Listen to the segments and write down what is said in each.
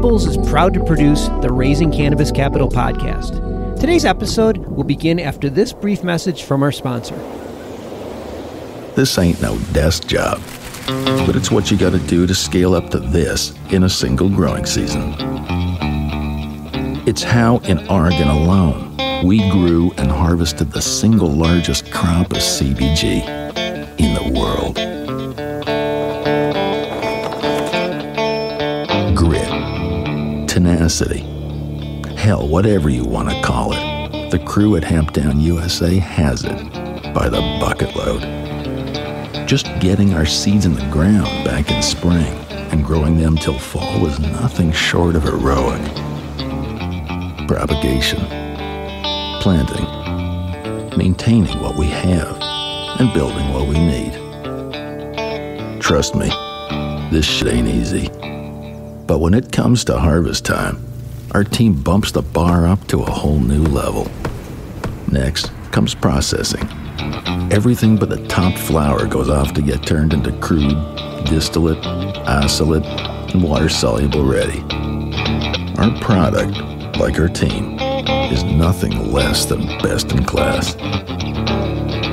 MJBulls is proud to produce the Raising Cannabis Capital podcast. Today's episode will begin after this brief message from our sponsor. This ain't no desk job, but it's what you got to do to scale up to this in a single growing season. It's how in Oregon alone, we grew and harvested the single largest crop of CBG in the world. Grit, tenacity, hell, whatever you want to call it, the crew at Hamptown USA has it by the bucket load. Just getting our seeds in the ground back in spring and growing them till fall was nothing short of heroic. Propagation, planting, maintaining what we have, and building what we need. Trust me, this shit ain't easy. But when it comes to harvest time, our team bumps the bar up to a whole new level. Next comes processing. Everything but the top flower goes off to get turned into crude, distillate, isolate, and water-soluble ready. Our product, like our team, is nothing less than best in class.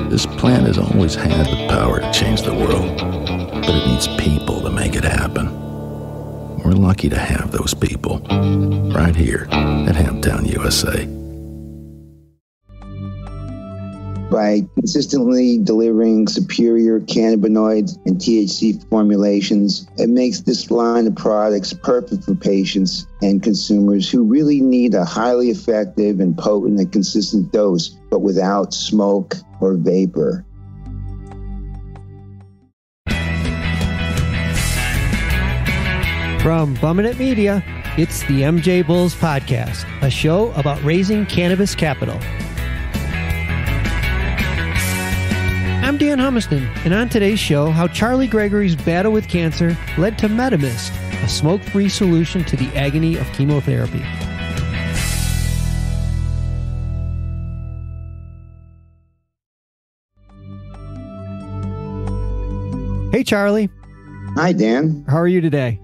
This plant has always had the power to change the world, but it needs people to make it happen. We're lucky to have those people right here at Hamptown USA. By consistently delivering superior cannabinoids and THC formulations, it makes this line of products perfect for patients and consumers who really need a highly effective and potent and consistent dose, but without smoke or vapor. From Bumminit Media, it's the MJBulls podcast, a show about raising cannabis capital. I'm Dan Humiston, and on today's show, how Charlie Gregory's battle with cancer led to Medi-Mist, a smoke-free solution to the agony of chemotherapy. Hey, Charlie. Hi, Dan. How are you today?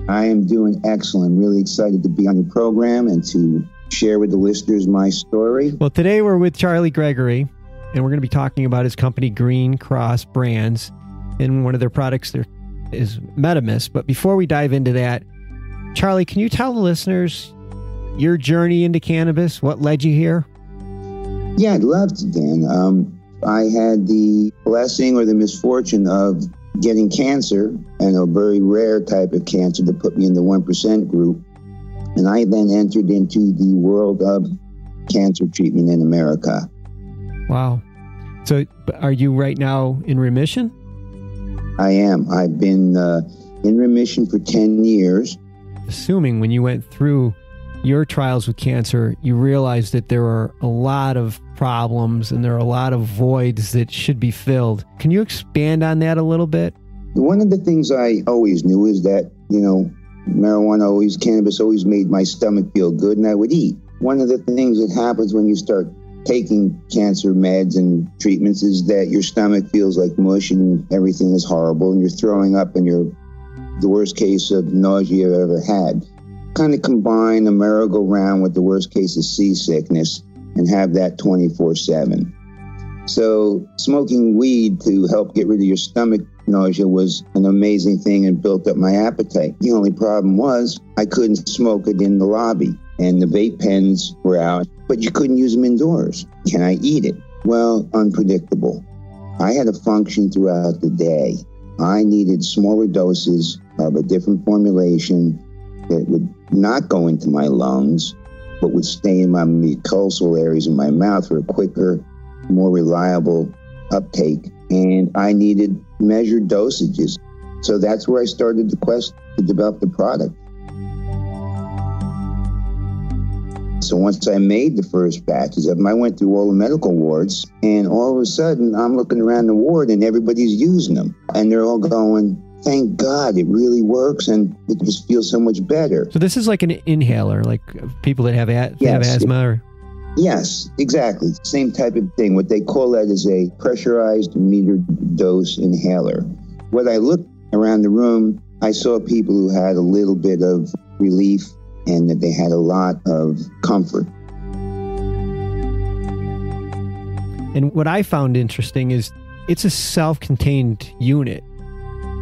I am doing excellent. Really excited to be on your program and to share with the listeners my story. Well, today we're with Charlie Gregory, and we're going to be talking about his company, Green Cross Brands, and one of their products there is Medi-Mist. But before we dive into that, Charlie, can you tell the listeners your journey into cannabis? What led you here? Yeah, I'd love to, Dan. I had the blessing or the misfortune of getting cancer, and a very rare type of cancer that put me in the 1% group. And I then entered into the world of cancer treatment in America. Wow. So are you right now in remission? I am. I've been in remission for 10 years. Assuming when you went through your trials with cancer, you realized that there are a lot of problems and there are a lot of voids that should be filled. Can you expand on that a little bit? One of the things I always knew is that, cannabis always made my stomach feel good, and I would eat. One of the things that happens when you start taking cancer meds and treatments is that your stomach feels like mush and everything is horrible and you're throwing up and you're the worst case of nausea I've ever had. Kind of combine a merry-go-round with the worst case of seasickness and have that 24/7. So smoking weed to help get rid of your stomach nausea was an amazing thing and built up my appetite. The only problem was I couldn't smoke it in the lobby and the vape pens were out, but you couldn't use them indoors. Can I eat it? Well, unpredictable. I had to function throughout the day. I needed smaller doses of a different formulation that would not go into my lungs, but would stay in my mucosal areas in my mouth for a quicker, more reliable uptake. And I needed measured dosages. So that's where I started the quest to develop the product. So once I made the first batches of them, I went through all the medical wards, and all of a sudden I'm looking around the ward and everybody's using them. And they're all going, thank God, it really works, and it just feels so much better. So this is like an inhaler, like people that have asthma? Or... Yes, exactly. Same type of thing. What they call that is a pressurized metered dose inhaler. When I looked around the room, I saw people who had a little bit of relief and that they had a lot of comfort. And what I found interesting is it's a self-contained unit.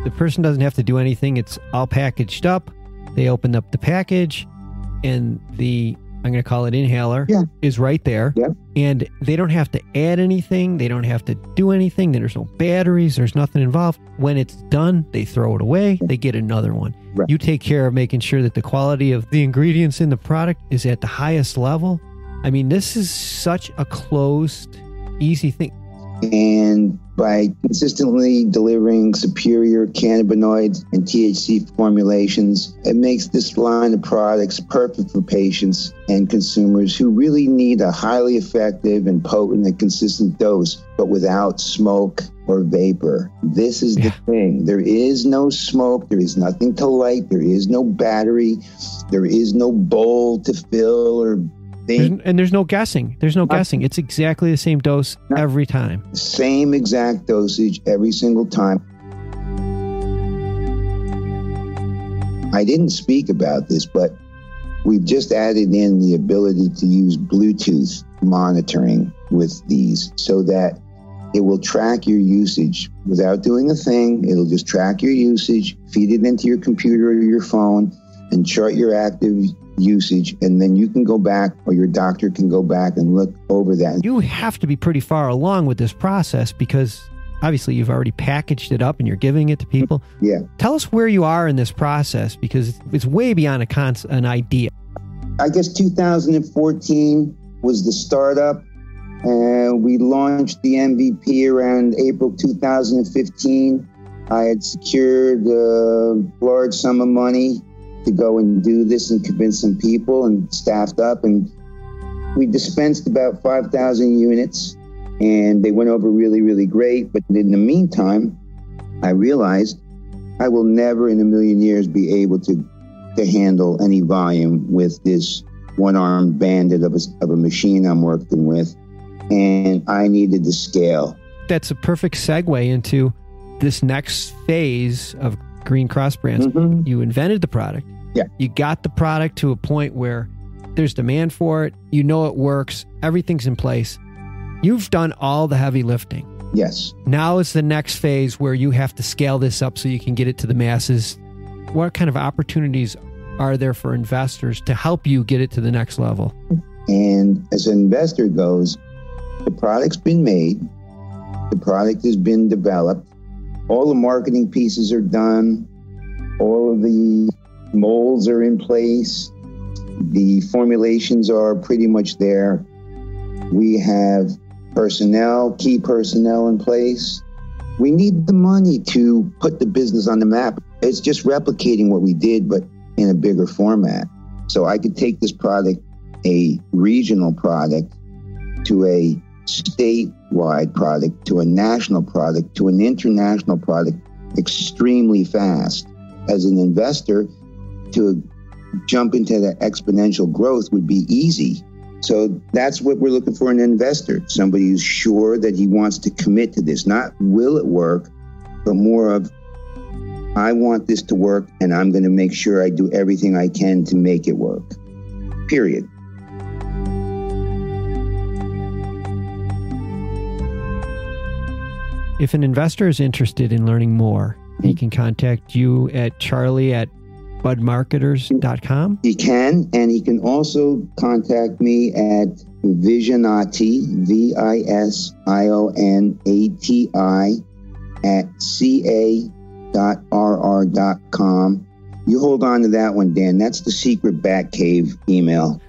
The person doesn't have to do anything. It's all packaged up. They open up the package and I'm going to call it inhaler, is right there. Yeah. And they don't have to add anything. They don't have to do anything. There's no batteries. There's nothing involved. When it's done, they throw it away. They get another one. Right. You take care of making sure that the quality of the ingredients in the product is at the highest level. I mean, this is such a closed, easy thing. And by consistently delivering superior cannabinoids and THC formulations, it makes this line of products perfect for patients and consumers who really need a highly effective and potent and consistent dose, but without smoke or vapor. This is the thing. There is no smoke. There is nothing to light. There is no battery. There is no bowl to fill or and there's no guessing. There's no guessing. It's exactly the same dose every time. Same exact dosage every single time. I didn't speak about this, but we've just added in the ability to use Bluetooth monitoring with these so that it will track your usage without doing a thing. It'll just track your usage, feed it into your computer or your phone, and chart your active usage, and then you can go back, or your doctor can go back and look over that. You have to be pretty far along with this process because obviously you've already packaged it up and you're giving it to people. Yeah. Tell us where you are in this process because it's way beyond an idea. I guess 2014 was the startup, and we launched the MVP around April 2015. I had secured a large sum of money to go and do this and convince some people and staffed up. And we dispensed about 5,000 units and they went over really, really great. But in the meantime, I realized I will never in a million years be able to handle any volume with this one-armed bandit of a machine I'm working with. And I needed to scale. That's a perfect segue into this next phase of Green Cross Brands. Mm-hmm. You invented the product. Yeah. You got the product to a point where there's demand for it. You know it works. Everything's in place. You've done all the heavy lifting. Yes. Now is the next phase where you have to scale this up so you can get it to the masses. What kind of opportunities are there for investors to help you get it to the next level? And as an investor goes, the product's been made. The product has been developed. All the marketing pieces are done. All of the molds are in place. The formulations are pretty much there. We have key personnel in place. We need the money to put the business on the map. It's just replicating what we did, but in a bigger format. So I could take this product, a regional product, to a statewide product, to a national product, to an international product extremely fast. As an investor, to jump into the exponential growth would be easy. So that's what we're looking for in an investor, somebody who's sure that he wants to commit to this. Not will it work, but more of, I want this to work and I'm going to make sure I do everything I can to make it work. Period. If an investor is interested in learning more, he can contact you at charlie@budmarketers.com. He can, and he can also contact me at Visionati, VISIONATI, at ca.rr.com. You hold on to that one, Dan. That's the secret Batcave email.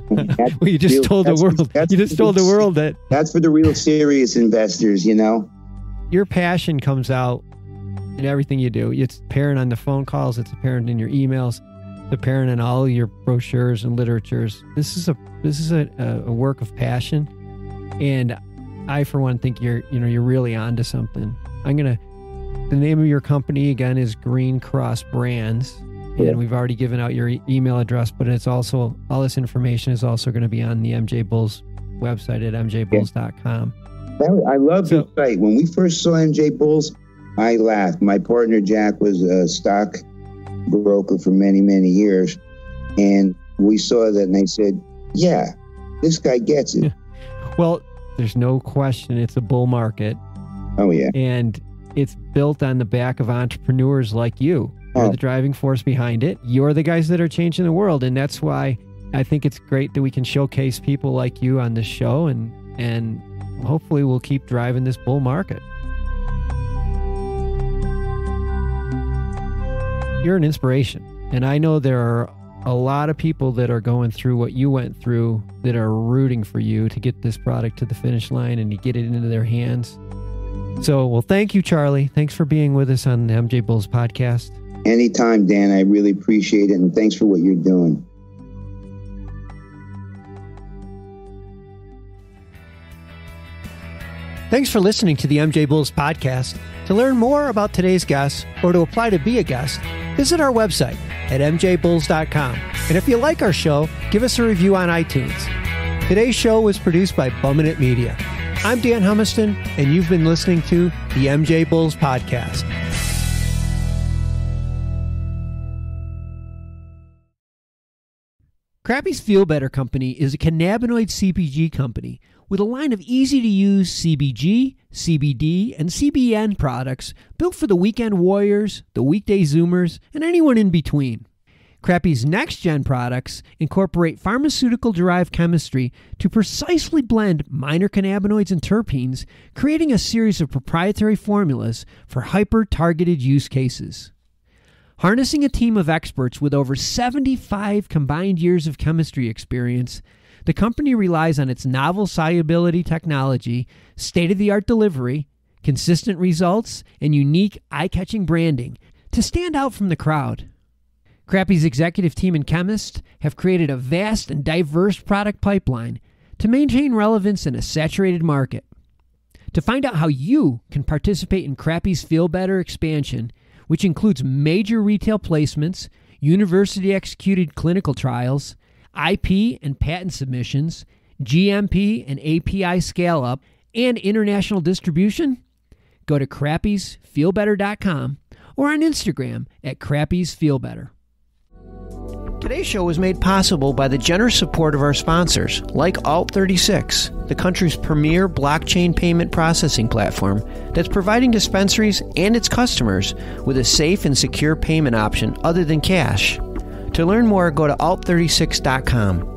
Well, you just told the world. You just told the world that. That's for the real serious investors, you know. Your passion comes out in everything you do. It's apparent on the phone calls. It's apparent in your emails. It's apparent in all your brochures and literatures. This is a work of passion, and I, for one, think you're really onto something. The name of your company again is Green Cross Brands, and we've already given out your email address. But it's also, all this information is also going to be on the MJBulls website at MJBulls.com. I love the site. When we first saw MJBulls, I laughed. My partner Jack was a stock broker for many, many years, And we saw that and they said, yeah, this guy gets it. Well, there's no question it's a bull market. Oh, yeah. And it's built on the back of entrepreneurs like you. You're the driving force behind it. You're the guys that are changing the world. And that's why I think it's great that we can showcase people like you on this show, and hopefully we'll keep driving this bull market. You're an inspiration. And I know there are a lot of people that are going through what you went through that are rooting for you to get this product to the finish line and to get it into their hands. So, well, thank you, Charlie. Thanks for being with us on the MJBulls podcast. Anytime, Dan. I really appreciate it. And thanks for what you're doing. Thanks for listening to the MJBulls podcast. To learn more about today's guest or to apply to be a guest, visit our website at MJBulls.com. And if you like our show, give us a review on iTunes. Today's show was produced by Bumming It Media. I'm Dan Humiston, and you've been listening to the MJBulls podcast. Crappie's Feel Better Company is a cannabinoid CPG company with a line of easy-to-use CBG, CBD, and CBN products built for the weekend warriors, the weekday Zoomers, and anyone in between. Crappie's next-gen products incorporate pharmaceutical-derived chemistry to precisely blend minor cannabinoids and terpenes, creating a series of proprietary formulas for hyper-targeted use cases. Harnessing a team of experts with over 75 combined years of chemistry experience, the company relies on its novel solubility technology, state-of-the-art delivery, consistent results, and unique eye-catching branding to stand out from the crowd. Crappie's executive team and chemists have created a vast and diverse product pipeline to maintain relevance in a saturated market. To find out how you can participate in Crappie's Feel Better expansion, which includes major retail placements, university-executed clinical trials, IP and patent submissions, GMP and API scale-up, and international distribution, go to crappiesfeelbetter.com or on Instagram at crappiesfeelbetter. Today's show was made possible by the generous support of our sponsors, like Alt36, the country's premier blockchain payment processing platform that's providing dispensaries and its customers with a safe and secure payment option other than cash. To learn more, go to alt36.com.